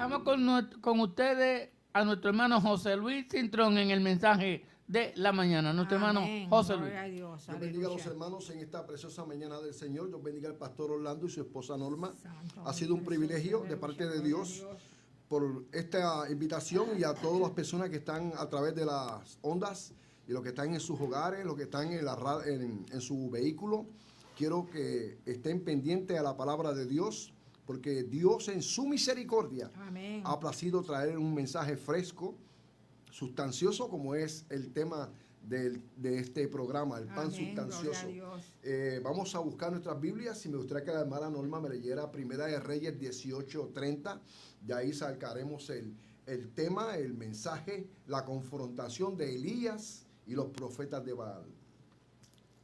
Estamos con ustedes a nuestro hermano José Luis Cintrón en el mensaje de la mañana. Nuestro hermano José Luis. Dios bendiga a los hermanos en esta preciosa mañana del Señor. Dios bendiga al pastor Orlando y su esposa Norma. Ha sido un privilegio de parte de Dios por esta invitación y a todas las personas que están a través de las ondas y los que están en sus hogares, los que están en su vehículo. Quiero que estén pendientes a la palabra de Dios, porque Dios en su misericordia ha placido traer un mensaje fresco, sustancioso, como es el tema de este programa, el pan sustancioso. Vamos a buscar nuestras Biblias y me gustaría que la hermana Norma me leyera Primera de Reyes 18:30. De ahí sacaremos el tema, el mensaje, la confrontación de Elías y los profetas de Baal.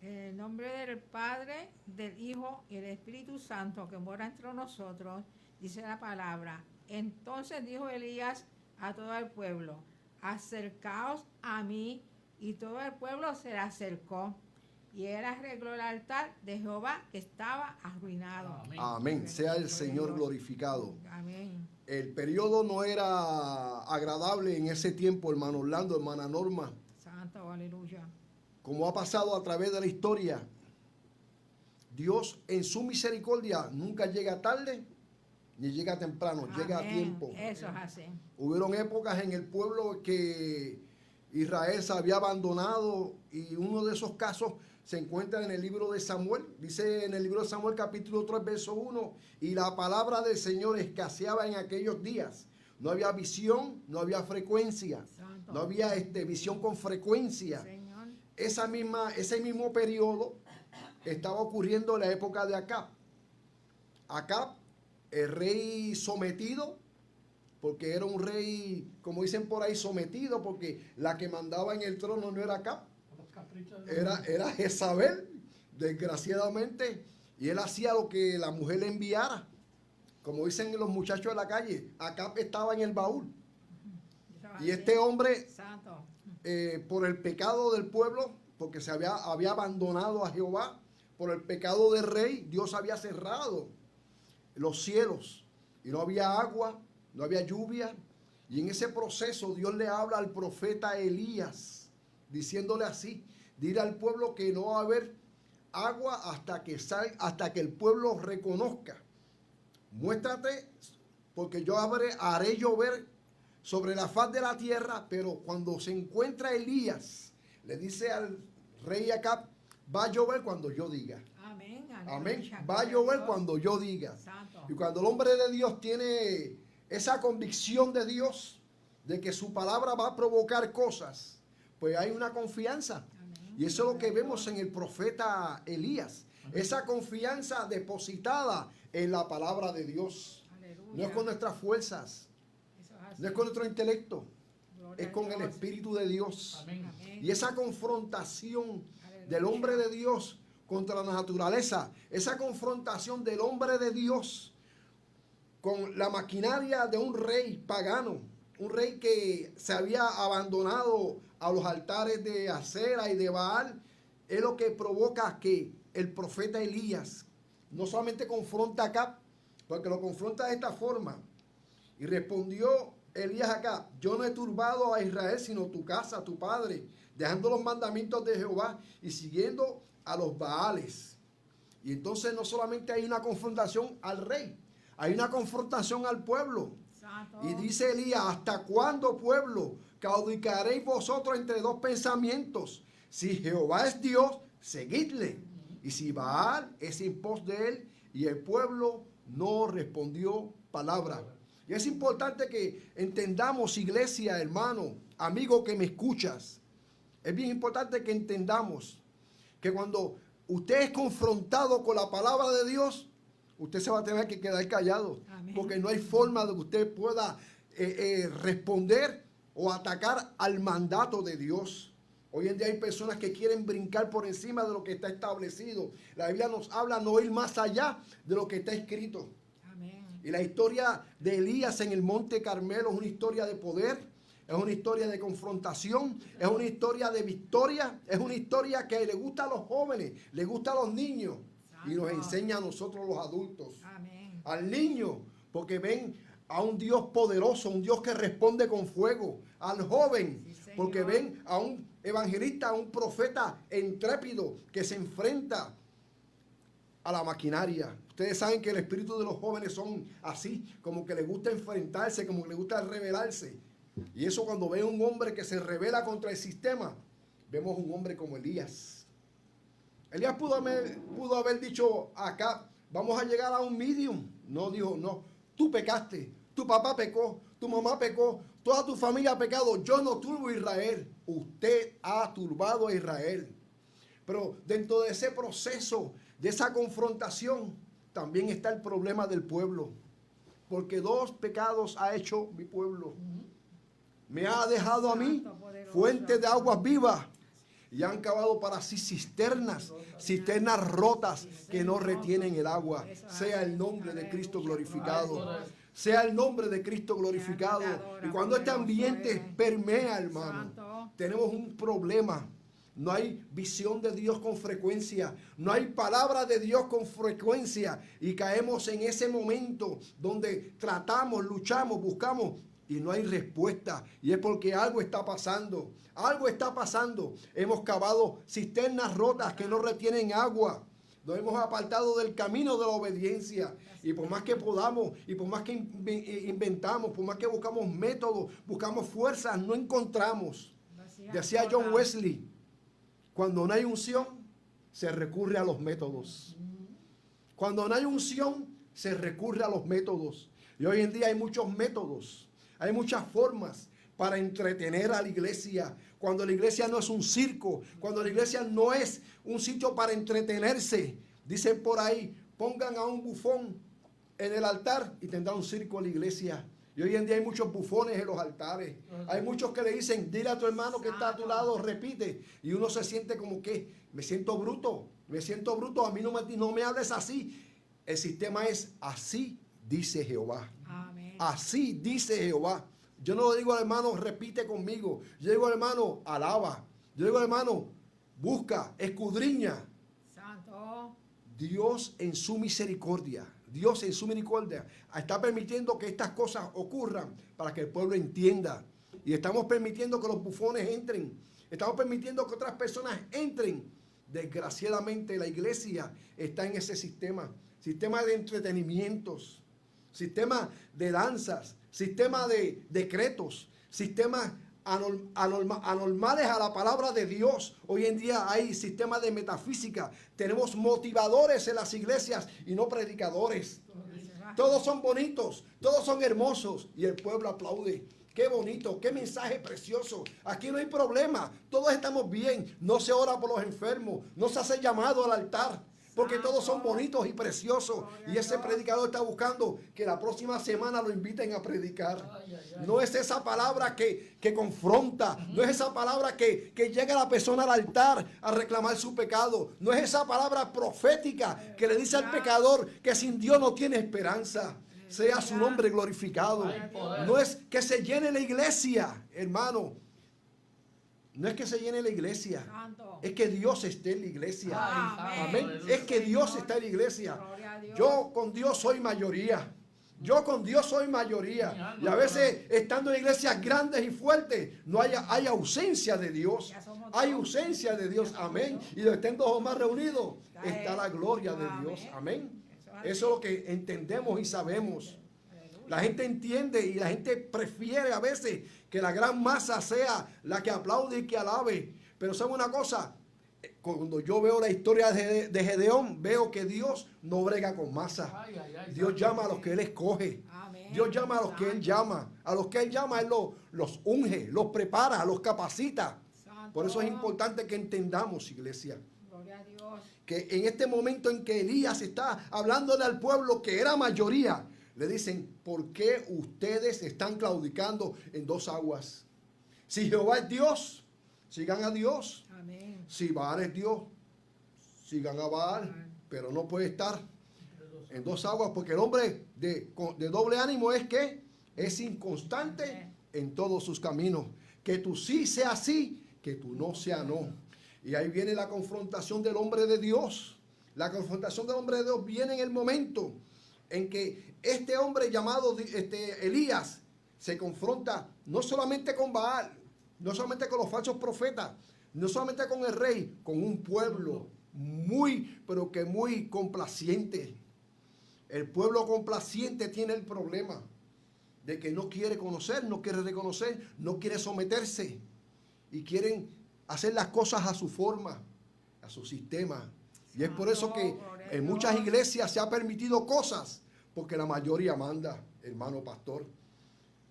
En el nombre del Padre, del Hijo y del Espíritu Santo que mora entre nosotros, dice la palabra. Entonces dijo Elías a todo el pueblo: acercaos a mí. Y todo el pueblo se le acercó. Y él arregló el altar de Jehová que estaba arruinado. Amén. Amén. Sea el Señor glorificado. Amén. El periodo no era agradable en ese tiempo, hermano Orlando, hermana Norma. Santo, aleluya. Como ha pasado a través de la historia, Dios en su misericordia nunca llega tarde ni llega temprano, llega a tiempo. Eso es así. Hubieron épocas en el pueblo que Israel se había abandonado y uno de esos casos se encuentra en el libro de Samuel. Dice en el libro de Samuel capítulo 3 verso 1, y la palabra del Señor escaseaba en aquellos días. No había visión, no había frecuencia, Santo. No había visión con frecuencia. Señor. Ese mismo periodo estaba ocurriendo en la época de Acab. Acab, el rey sometido, porque era un rey, como dicen por ahí, sometido, porque la que mandaba en el trono no era Acab, era Jezabel, desgraciadamente, y él hacía lo que la mujer le enviara. Como dicen los muchachos de la calle, Acab estaba en el baúl. Y este hombre, por el pecado del pueblo, porque se había abandonado a Jehová, por el pecado del rey, Dios había cerrado los cielos y no había agua, no había lluvia. Y en ese proceso Dios le habla al profeta Elías, diciéndole así: dile al pueblo que no va a haber agua hasta que el pueblo reconozca. Muéstrate, porque yo haré llover sobre la faz de la tierra. Pero cuando se encuentra Elías, le dice al rey Acab: va a llover cuando yo diga. Amén. Amén. Va a llover cuando yo diga. Santo. Y cuando el hombre de Dios tiene esa convicción de Dios, de que su palabra va a provocar cosas, pues hay una confianza. Amén. Y eso es lo que vemos en el profeta Elías. Amén. Esa confianza depositada en la palabra de Dios. Aleluya. No es con nuestras fuerzas, no es con nuestro intelecto, es con el Espíritu de Dios. Amén. Y esa confrontación del hombre de Dios contra la naturaleza, esa confrontación del hombre de Dios con la maquinaria de un rey pagano, un rey que se había abandonado a los altares de Acera y de Baal, es lo que provoca que el profeta Elías no solamente confronta a Acab, porque lo confronta de esta forma: y respondió Elías acá: yo no he turbado a Israel sino tu casa, tu padre, dejando los mandamientos de Jehová y siguiendo a los Baales. Y entonces no solamente hay una confrontación al rey, hay una confrontación al pueblo. Santo. Y dice Elías: ¿hasta cuándo, pueblo, caudicaréis vosotros entre dos pensamientos? Si Jehová es Dios, seguidle, y si Baal, es en pos de él. Y el pueblo no respondió palabra. Y es importante que entendamos, iglesia, hermano, amigo que me escuchas, es bien importante que entendamos que cuando usted es confrontado con la palabra de Dios, usted se va a tener que quedar callado. Amén. Porque no hay forma de que usted pueda responder o atacar al mandato de Dios. Hoy en día hay personas que quieren brincar por encima de lo que está establecido. La Biblia nos habla no ir más allá de lo que está escrito. Amén. Y la historia de Elías en el Monte Carmelo es una historia de poder, es una historia de confrontación, es una historia de victoria, es una historia que le gusta a los jóvenes, le gusta a los niños y nos enseña a nosotros los adultos. Amén. Al niño, porque ven a un Dios poderoso, un Dios que responde con fuego, al joven, Sí, porque Señor. ven a un evangelista, a un profeta intrépido que se enfrenta a la maquinaria. Ustedes saben que el espíritu de los jóvenes son así, como que les gusta enfrentarse, como que les gusta rebelarse. Y eso cuando ve un hombre que se rebela contra el sistema, vemos un hombre como Elías. Elías pudo haber dicho acá, vamos a llegar a un medium. No, dijo, no, tú pecaste, tu papá pecó, tu mamá pecó, toda tu familia ha pecado, yo no turbo a Israel, usted ha turbado a Israel. Pero dentro de ese proceso, de esa confrontación, también está el problema del pueblo. Porque 2 pecados ha hecho mi pueblo. Me ha dejado a mí fuente de aguas vivas. Y han cavado para sí cisternas rotas que no retienen el agua. Sea el nombre de Cristo glorificado. Sea el nombre de Cristo glorificado. Y cuando este ambiente permea, hermano, tenemos un problema. No hay visión de Dios con frecuencia. No hay palabra de Dios con frecuencia. Y caemos en ese momento donde tratamos, luchamos, buscamos y no hay respuesta. Y es porque algo está pasando. Algo está pasando. Hemos cavado cisternas rotas que no retienen agua. Nos hemos apartado del camino de la obediencia. Y por más que podamos, y por más que inventamos, por más que buscamos métodos, buscamos fuerzas, no encontramos. Decía John Wesley, cuando no hay unción, se recurre a los métodos. Cuando no hay unción, se recurre a los métodos. Y hoy en día hay muchos métodos, hay muchas formas para entretener a la iglesia. Cuando la iglesia no es un circo, cuando la iglesia no es un sitio para entretenerse. Dicen por ahí, pongan a un bufón en el altar y tendrá un circo en la iglesia. Y hoy en día hay muchos bufones en los altares. Hay muchos que le dicen, dile a tu hermano que está a tu lado, repite. Y uno se siente como que, me siento bruto, a mí no me hables así. El sistema es, así dice Jehová. Amén. Así dice Jehová. Yo no le digo al hermano, repite conmigo. Yo digo al hermano, alaba. Yo digo al hermano, busca, escudriña. Santo. Dios en su misericordia está permitiendo que estas cosas ocurran para que el pueblo entienda. Y estamos permitiendo que los bufones entren. Estamos permitiendo que otras personas entren. Desgraciadamente la iglesia está en ese sistema de entretenimientos, sistema de danzas, sistema de decretos, sistemas anormales a la palabra de Dios. Hoy en día hay sistemas de metafísica. Tenemos motivadores en las iglesias y no predicadores. Todos son bonitos, todos son hermosos y el pueblo aplaude. Qué bonito, qué mensaje precioso. Aquí no hay problema, todos estamos bien. No se ora por los enfermos, no se hace llamado al altar. Porque todos son bonitos y preciosos. Y ese predicador está buscando que la próxima semana lo inviten a predicar. No es esa palabra que confronta. No es esa palabra que llega a la persona al altar a reclamar su pecado. No es esa palabra profética que le dice al pecador que sin Dios no tiene esperanza. Sea su nombre glorificado. No es que se llene la iglesia, hermano. No es que se llene la iglesia, Santo. es que Dios esté en la iglesia. Amén. Amén. Es que Dios está en la iglesia. Yo con Dios soy mayoría. Y a veces estando en iglesias grandes y fuertes, no hay ausencia de Dios. Hay ausencia de Dios. Amén. Y donde estén dos o más reunidos, está la gloria de Dios. Amén. Eso es lo que entendemos y sabemos. La gente entiende y la gente prefiere a veces que la gran masa sea la que aplaude y que alabe. Pero ¿saben una cosa? Cuando yo veo la historia de Gedeón, veo que Dios no brega con masa. Dios llama a los que Él escoge. Dios llama a los que Él llama. A los que Él llama, Él los unge, los prepara, los capacita. Por eso es importante que entendamos, iglesia, Gloria a Dios. que en este momento en que Elías está hablándole al pueblo que era mayoría, le dicen, ¿por qué ustedes están claudicando en 2 aguas? Si Jehová es Dios, sigan a Dios. Amén. Si Baal es Dios, sigan a Baal. Pero no puede estar en 2 aguas, porque el hombre de doble ánimo es que es inconstante en todos sus caminos. Que tú sí sea sí, que tú no sea no. Y ahí viene la confrontación del hombre de Dios. La confrontación del hombre de Dios viene en el momento en que este hombre llamado Elías se confronta no solamente con Baal, no solamente con los falsos profetas, no solamente con el rey, con un pueblo muy, pero que muy complaciente. El pueblo complaciente tiene el problema de que no quiere conocer, no quiere reconocer, no quiere someterse y quieren hacer las cosas a su forma, a su sistema. Y es por eso que en muchas iglesias se ha permitido cosas, porque la mayoría manda, hermano pastor.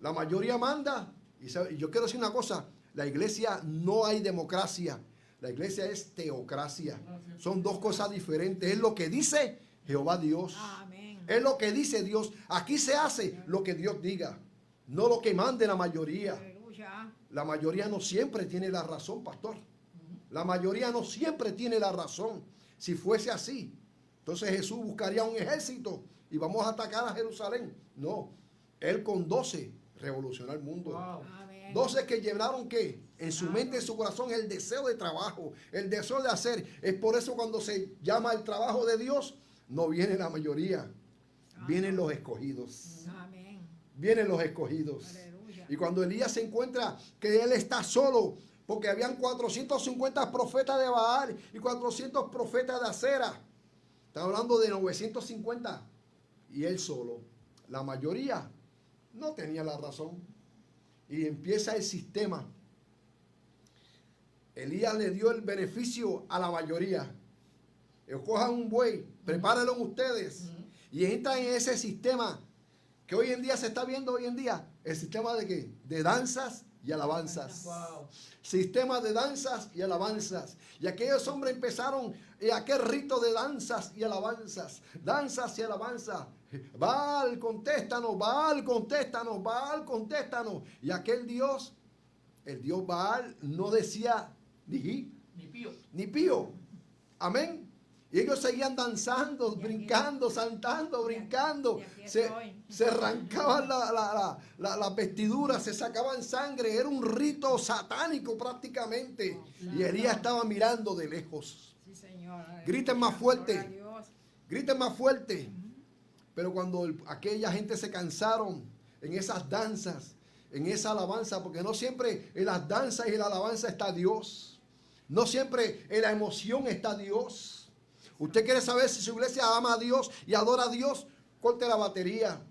La mayoría manda, y yo quiero decir una cosa, la iglesia no hay democracia, la iglesia es teocracia. Son dos cosas diferentes. Es lo que dice Jehová Dios. Amén. Es lo que dice Dios. Aquí se hace lo que Dios diga, no lo que mande la mayoría. Aleluya. La mayoría no siempre tiene la razón, pastor. La mayoría no siempre tiene la razón. Si fuese así, entonces Jesús buscaría un ejército y vamos a atacar a Jerusalén. No, él con 12 revolucionó el mundo. Wow. Amén. 12 que llenaron ¿qué? En su mente, en su corazón, el deseo de trabajo, el deseo de hacer. Es por eso cuando se llama el trabajo de Dios, no viene la mayoría, vienen los escogidos. Amén. Vienen los escogidos. Aleluya. Y cuando Elías se encuentra que él está solo, porque habían 450 profetas de Baal y 400 profetas de Acera. Está hablando de 950. Y él solo. La mayoría no tenía la razón. Y empieza el sistema. Elías le dio el beneficio a la mayoría. Escojan un buey, prepárenlo ustedes. Y entran en ese sistema que hoy en día se está viendo hoy en día. El sistema de ¿qué? De danzas y alabanzas. Wow. Sistema de danzas y alabanzas. Y aquellos hombres empezaron aquel rito de danzas y alabanzas. Danzas y alabanzas. Baal, contéstanos, Baal, contéstanos, Baal, contéstanos. Y aquel Dios, el Dios Baal, no decía ni Pío. ni pío. Amén. Y ellos seguían danzando, brincando, saltando, brincando. Se arrancaban la vestidura, se sacaban sangre. Era un rito satánico prácticamente. Y Elías estaba mirando de lejos. Sí, Señor. Griten más fuerte. Gloria a Dios. Griten más fuerte. Pero cuando aquella gente se cansaron en esas danzas, en esa alabanza, porque no siempre en las danzas y en la alabanza está Dios. No siempre en la emoción está Dios. Usted quiere saber si su iglesia ama a Dios y adora a Dios, corte la batería,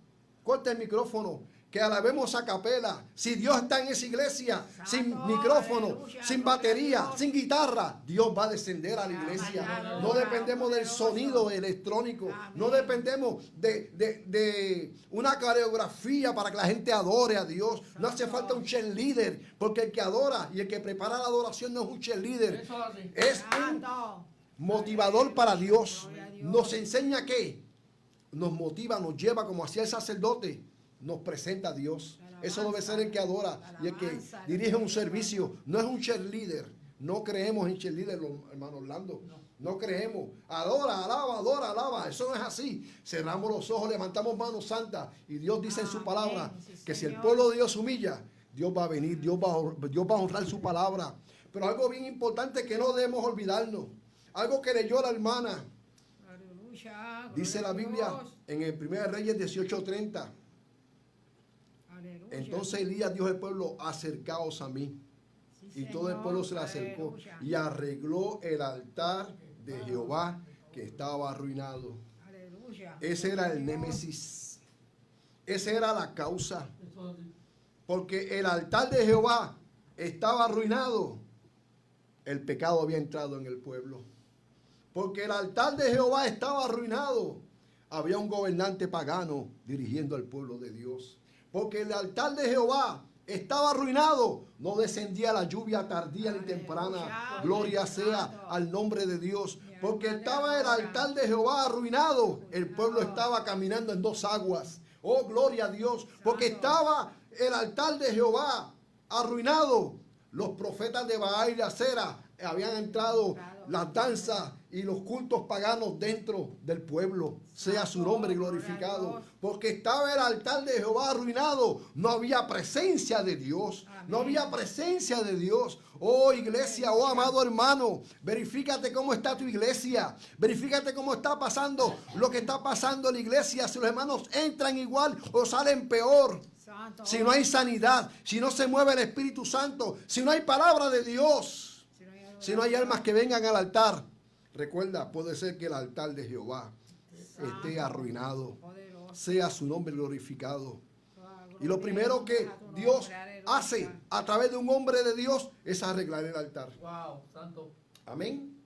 corte el micrófono, que alabemos a capela. Si Dios está en esa iglesia, sin micrófono, aleluya, sin gloria a batería, Dios. sin guitarra, Dios va a descender a la iglesia. Amén. No dependemos del sonido electrónico, no Amén. dependemos de una coreografía para que la gente adore a Dios. No hace falta un cheerleader, porque el que adora y el que prepara la adoración no es un cheerleader, Eso así. es un Santo. motivador para Dios. Gloria a Dios. Nos enseña que nos motiva, nos lleva como hacía el sacerdote, nos presenta a Dios. Eso debe ser el que adora y el que dirige un servicio. No es un cheerleader. No creemos en cheerleader, hermano Orlando. No creemos. Adora, alaba, adora, alaba. Eso no es así. Cerramos los ojos, levantamos manos santas y Dios dice en su Amén. palabra Sí, que si el Señor. pueblo de Dios se humilla, Dios va a venir, Dios va a honrar su palabra. Pero algo bien importante que no debemos olvidarnos. Algo que leyó la hermana. Aleluya. Dice la Gloria a Biblia Dios. en el 1 Reyes 18:30. Aleluya. Entonces Elías dijo al pueblo, acercaos a mí. Sí, Y todo el pueblo se le Señor. acercó Aleluya. y arregló el altar de Jehová que estaba arruinado. Aleluya. Ese era el némesis. Esa era la causa. Eso así. Porque el altar de Jehová estaba arruinado. El pecado había entrado en el pueblo. Porque el altar de Jehová estaba arruinado. Había un gobernante pagano dirigiendo al pueblo de Dios. Porque el altar de Jehová estaba arruinado. No descendía la lluvia tardía ni temprana. Gloria sea al nombre de Dios. Porque estaba el altar de Jehová arruinado. El pueblo estaba caminando en dos aguas. Oh, gloria a Dios. Porque estaba el altar de Jehová arruinado. Los profetas de Baal y de Acera habían entrado las danzas y los cultos paganos dentro del pueblo. Sea su nombre glorificado. Porque estaba el altar de Jehová arruinado. No había presencia de Dios. No había presencia de Dios. Oh iglesia, oh amado hermano, verifícate cómo está tu iglesia. Verifícate cómo está pasando lo que está pasando en la iglesia. Si los hermanos entran igual o salen peor. Si no hay sanidad, si no se mueve el Espíritu Santo, si no hay palabra de Dios, si no hay almas que vengan al altar. Recuerda, puede ser que el altar de Jehová esté arruinado. Sea su nombre glorificado. Y lo primero que Dios hace a través de un hombre de Dios es arreglar el altar. Wow, santo. Amén.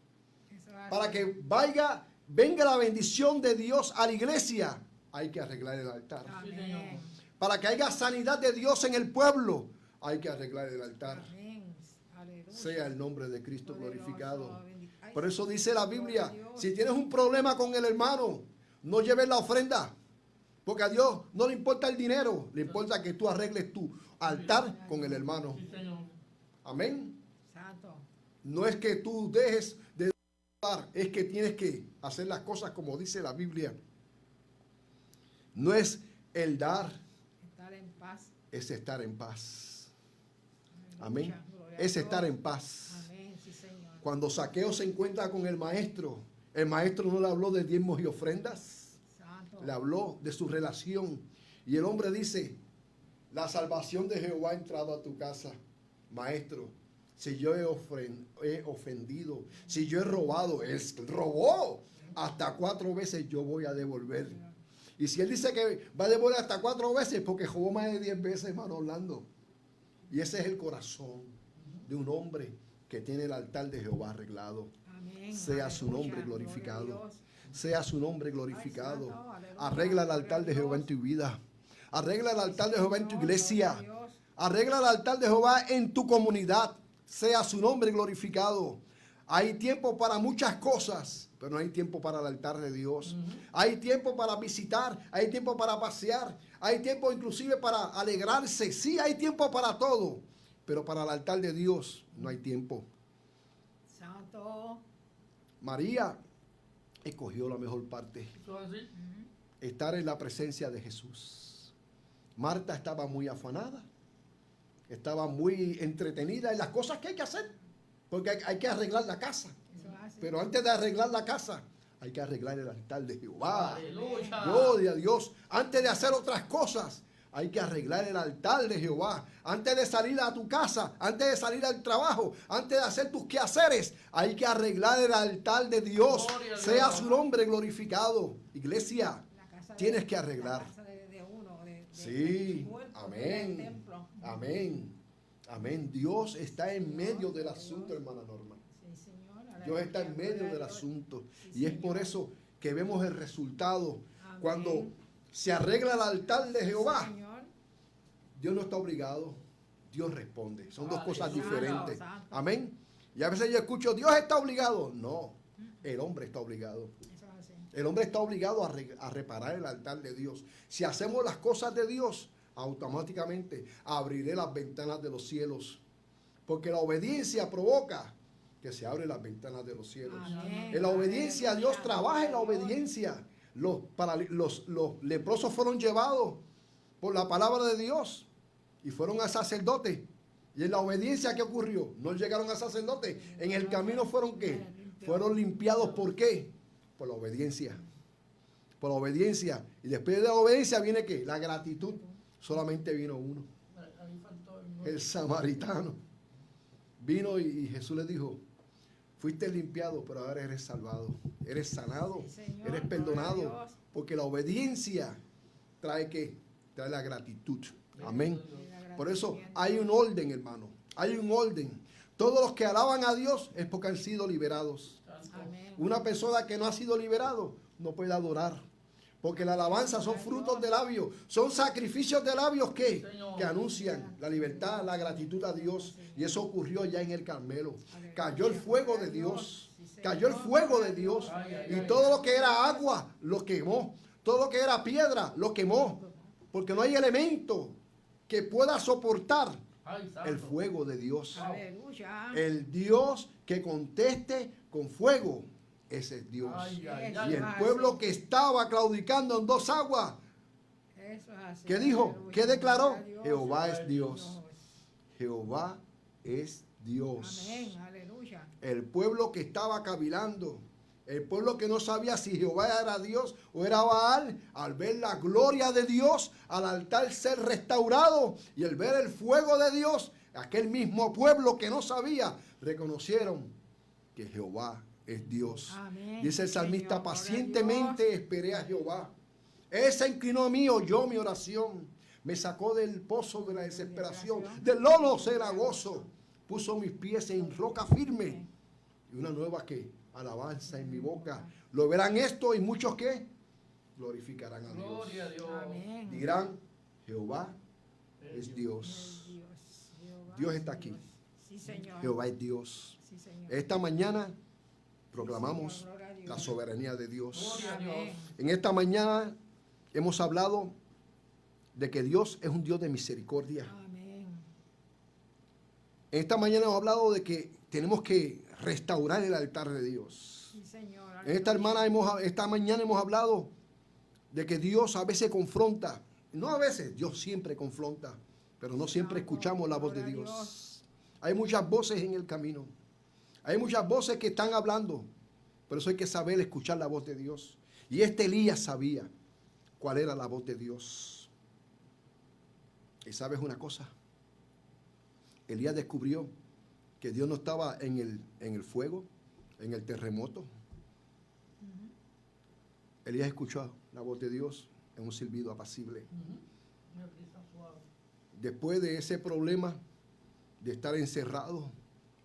Para que venga la bendición de Dios a la iglesia, hay que arreglar el altar. Amén. Para que haya sanidad de Dios en el pueblo, hay que arreglar el altar. Sea el nombre de Cristo glorificado. Por eso dice la Biblia, si tienes un problema con el hermano, no lleves la ofrenda. Porque a Dios no le importa el dinero, le importa que tú arregles tu altar con el hermano. Amén. No es que tú dejes de dar, es que tienes que hacer las cosas como dice la Biblia. No es el dar, es estar en paz. Amén. Es estar en paz. Cuando Zaqueo se encuentra con el maestro no le habló de diezmos y ofrendas. Le habló de su relación. Y el hombre dice, la salvación de Jehová ha entrado a tu casa. Maestro, si yo he ofendido, si yo he robado, él robó. Hasta 4 veces yo voy a devolver. Y si él dice que va a devolver hasta 4 veces, porque robó más de 10 veces, hermano Orlando. Y ese es el corazón de un hombre que tiene el altar de Jehová arreglado. Amén. Sea su nombre glorificado. Sea su nombre glorificado. Arregla el altar de Jehová en tu vida. Arregla el altar de Jehová en tu iglesia. Arregla el altar de Jehová en tu comunidad. Sea su nombre glorificado. Hay tiempo para muchas cosas, pero no hay tiempo para el altar de Dios. Hay tiempo para visitar, hay tiempo para pasear, hay tiempo inclusive para alegrarse. Sí, hay tiempo para todo, pero para el altar de Dios no hay tiempo. Santo. María escogió la mejor parte. Estar en la presencia de Jesús. Marta estaba muy afanada. Estaba muy entretenida en las cosas que hay que hacer. Porque hay que arreglar la casa. Pero antes de arreglar la casa, hay que arreglar el altar de Jehová. ¡Aleluya! Gloria a Dios. Antes de hacer otras cosas, hay que arreglar el altar de Jehová. Antes de salir a tu casa, antes de salir al trabajo, antes de hacer tus quehaceres, hay que arreglar el altar de Dios. Sea su nombre glorificado. Iglesia, tienes que arreglar. Sí, amén. Amén. Amén. Dios está en medio del asunto, hermana Norma. Dios está en medio del asunto. Y es por eso que vemos el resultado. Cuando se arregla el altar de Jehová, Dios no está obligado. Dios responde. Son dos cosas diferentes. Amén. Y a veces yo escucho, Dios está obligado. No, el hombre está obligado. El hombre está obligado a reparar el altar de Dios. Si hacemos las cosas de Dios, automáticamente abriré las ventanas de los cielos. Porque la obediencia provoca que se abren las ventanas de los cielos. Amén. En la obediencia, Dios trabaja en la obediencia. Los leprosos fueron llevados por la palabra de Dios y fueron al sacerdote. Y en la obediencia, ¿qué ocurrió? No llegaron al sacerdote. En el camino fueron ¿qué? Fueron limpiados. ¿Por qué? Por la obediencia. Por la obediencia. Y después de la obediencia viene ¿qué? La gratitud. Solamente vino uno. El samaritano. Vino y Jesús le dijo, fuiste limpiado, pero ahora eres salvado. Eres sanado. Sí, Señor, eres perdonado. Porque la obediencia trae ¿qué? Trae la gratitud. Amén. Por eso hay un orden, hermano. Hay un orden. Todos los que alaban a Dios es porque han sido liberados. Amén. Una persona que no ha sido liberado no puede adorar. Porque la alabanza son frutos de labios, son sacrificios de labios que anuncian la libertad, la gratitud a Dios. Y eso ocurrió ya en el Carmelo. Cayó el fuego de Dios, cayó el fuego de Dios. Y todo lo que era agua lo quemó, todo lo que era piedra lo quemó. Porque no hay elemento que pueda soportar el fuego de Dios. El Dios que conteste con fuego ese es Dios. Ay, ay, Y ay. el pueblo que estaba claudicando en dos aguas, Eso es así. ¿qué dijo? Aleluya. ¿Qué declaró? Gloria a Dios. Jehová es Dios. Dios. Jehová es Dios. Amén, aleluya. El pueblo que estaba cavilando, el pueblo que no sabía si Jehová era Dios o era Baal, al ver la gloria de Dios, al altar ser restaurado y al ver el fuego de Dios, aquel mismo pueblo que no sabía, reconocieron que Jehová es Dios. Amén. Dice el salmista, Señor, gloria a pacientemente Dios. esperé a Jehová. Él se inclinó a mí, oyó mi oración, me sacó del pozo de la desesperación, del lodo cenagoso, puso mis pies en roca firme y una nueva que alabanza en mi boca. Lo verán esto y muchos que glorificarán a Dios. Gloria a Dios. Amén. Dirán, Jehová es Dios. Jehová Dios es está aquí. Dios. Sí, Señor. Jehová es Dios. Sí, Señor. Esta mañana proclamamos Sí, Señor, gloria a Dios. la soberanía de Dios. Gloria a Amén. Dios. En esta mañana hemos hablado de que Dios es un Dios de misericordia. Amén. En esta mañana hemos hablado de que tenemos que restaurar el altar de Dios. Sí, Señor. En esta mañana hemos hablado de que Dios a veces confronta. No a veces, Dios siempre confronta, pero no siempre escuchamos la voz de Gloria a Dios. Hay muchas voces en el camino. Hay muchas voces que están hablando, pero eso hay que saber escuchar la voz de Dios. Y Elías sabía cuál era la voz de Dios. Y sabes una cosa, Elías descubrió que Dios no estaba en el fuego, en el terremoto. Elías escuchó la voz de Dios en un silbido apacible. Una brisa suave. Después de ese problema de estar encerrado,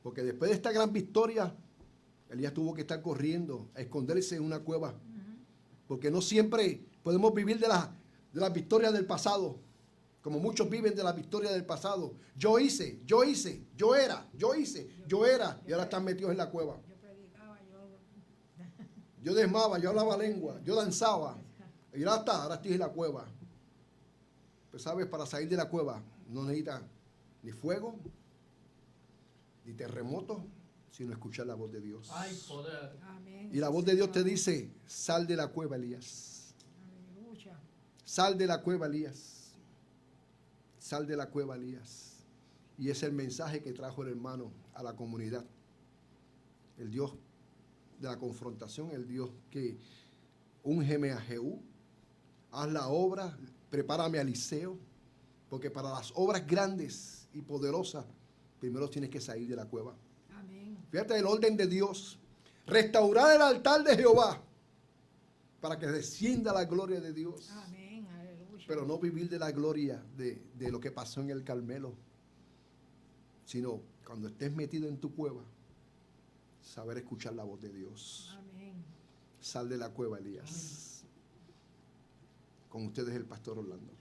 porque después de esta gran victoria, Elías tuvo que estar corriendo, a esconderse en una cueva, porque no siempre podemos vivir de las victorias del pasado, como muchos viven de la victoria del pasado. Yo hice, yo era, y ahora están metidos en la cueva. Yo predicaba, Yo desmaba, yo hablaba lengua, yo danzaba, y ahora estoy en la cueva. Pues sabes, para salir de la cueva no necesita ni fuego, ni terremoto, sino escuchar la voz de Dios. Hay poder. Amén. Y la voz de Dios te dice, sal de la cueva, Elías. Aleluya. Sal de la cueva, Elías. Sal de la cueva, Elías. Y es el mensaje que trajo el hermano a la comunidad. El Dios de la confrontación, el Dios que úngeme a Jehú, haz la obra, prepárame a Eliseo, porque para las obras grandes y poderosas, primero tienes que salir de la cueva. Amén. Fíjate el orden de Dios. Restaurar el altar de Jehová para que descienda la gloria de Dios. Amén. Aleluya. Pero no vivir de la gloria de lo que pasó en el Carmelo, sino cuando estés metido en tu cueva, saber escuchar la voz de Dios. Amén. Sal de la cueva, Elías. Con ustedes el pastor Orlando.